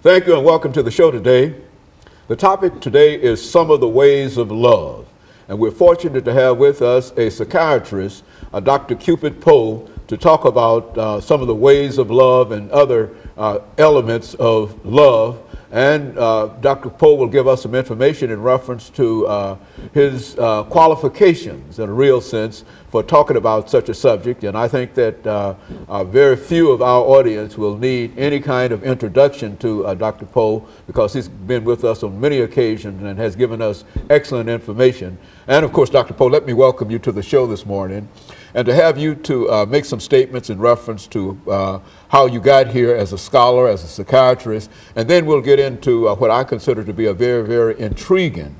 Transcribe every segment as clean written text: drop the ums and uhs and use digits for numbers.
Thank you and welcome to the show today. The topic today is some of the ways of love. And we're fortunate to have with us a psychiatrist, Dr. CPoe, to talk about some of the ways of love and other elements of love. And Dr. Poe will give us some information in reference to his qualifications in a real sense for talking about such a subject. And I think that very few of our audience will need any kind of introduction to Dr. Poe, because he's been with us on many occasions and has given us excellent information. And of course, Dr. Poe, let me welcome you to the show this morning, and to have you to make some statements in reference to how you got here as a scholar, as a psychiatrist, and then we'll get into what I consider to be a very, very intriguing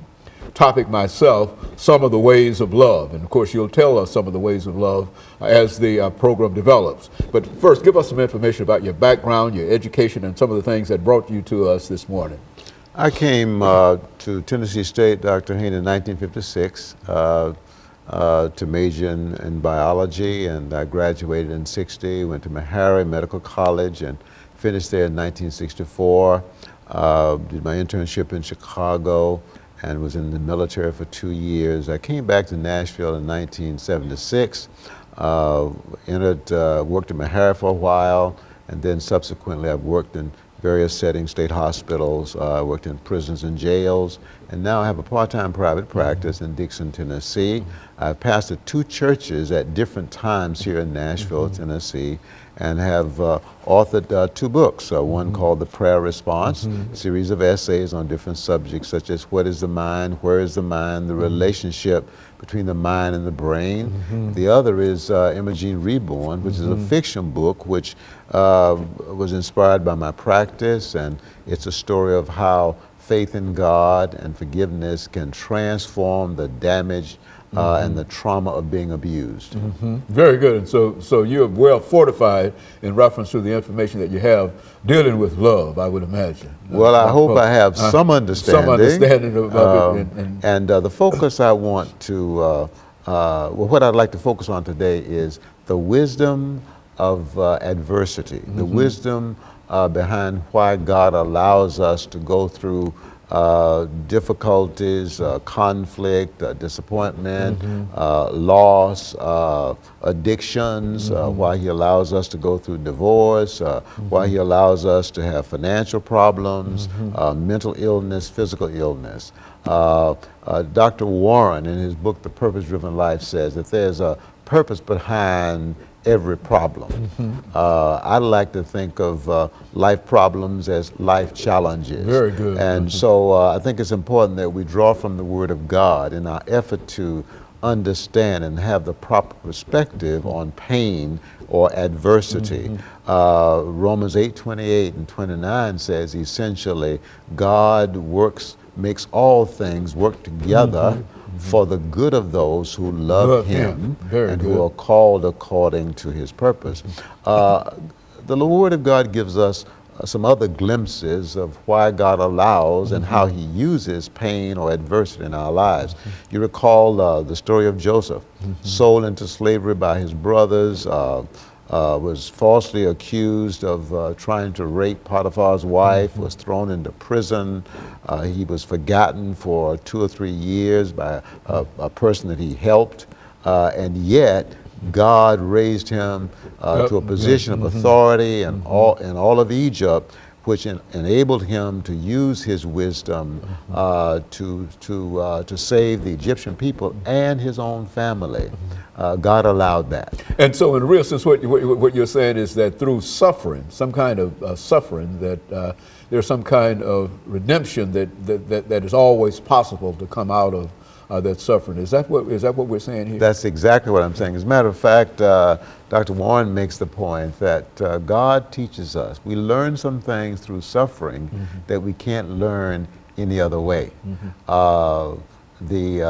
topic myself, some of the ways of love. And of course, you'll tell us some of the ways of love as the program develops. But first, give us some information about your background, your education, and some of the things that brought you to us this morning. I came to Tennessee State, Dr. Hayne, in 1956 to major in biology, and I graduated in '60, went to Meharry Medical College and finished there in 1964, did my internship in Chicago and was in the military for 2 years. I came back to Nashville in 1976, worked at Meharry for a while, and then subsequently I've worked in various settings, state hospitals, worked in prisons and jails, and now I have a part-time private practice in Dixon, Tennessee. I've pastored 2 churches at different times here in Nashville, Tennessee, and have authored 2 books, one called The Prayer Response, a series of essays on different subjects such as what is the mind, where is the mind, the relationship between the mind and the brain. The other is Imogene Reborn, which is a fiction book which was inspired by my practice, and it's a story of how faith in God and forgiveness can transform the damage and the trauma of being abused. Very good. And so you're well fortified in reference to the information that you have dealing with love, I would imagine. Well, I hope I have some understanding. Some understanding of it. And the focus I want to, well, what I'd like to focus on today is the wisdom of adversity, the wisdom behind why God allows us to go through difficulties, conflict, disappointment, loss, addictions, why He allows us to go through divorce, why He allows us to have financial problems, mental illness, physical illness. Dr. Warren, in his book, The Purpose-Driven Life, says that there's a purpose behind every problem. I like to think of life problems as life challenges. Very good. And so I think it's important that we draw from the Word of God in our effort to understand and have the proper perspective on pain or adversity. Romans 8:28 and 29 says essentially God makes all things work together for the good of those who love Him and who are called according to His purpose. The Word of God gives us some other glimpses of why God allows and how He uses pain or adversity in our lives. You recall the story of Joseph, sold into slavery by his brothers, was falsely accused of trying to rape Potiphar's wife, was thrown into prison. He was forgotten for 2 or 3 years by a person that he helped, and yet God raised him to a position of authority in all of Egypt, which enabled him to use his wisdom to save the Egyptian people and his own family. God allowed that. And so in a real sense, what you're saying is that through suffering, some kind of suffering, that there's some kind of redemption that is always possible to come out of that suffering. Is that what we're saying here? That's exactly what I'm saying. As a matter of fact, Dr. Warren makes the point that God teaches us. We learn some things through suffering that we can't learn any other way. The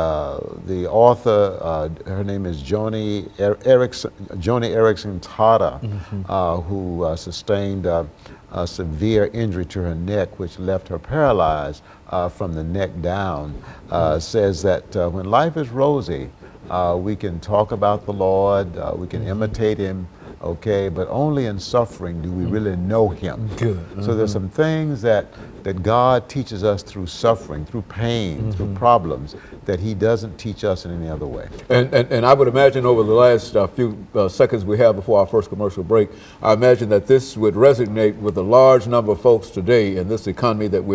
author, her name is Joni Eareckson Tada, who sustained a severe injury to her neck, which left her paralyzed from the neck down, says that when life is rosy, we can talk about the Lord, we can imitate Him okay? But only in suffering do we really know him. Good. So there's some things that God teaches us through suffering, through pain, through problems, that he doesn't teach us in any other way. And I would imagine over the last few seconds we have before our first commercial break, I imagine that this would resonate with a large number of folks today in this economy that we're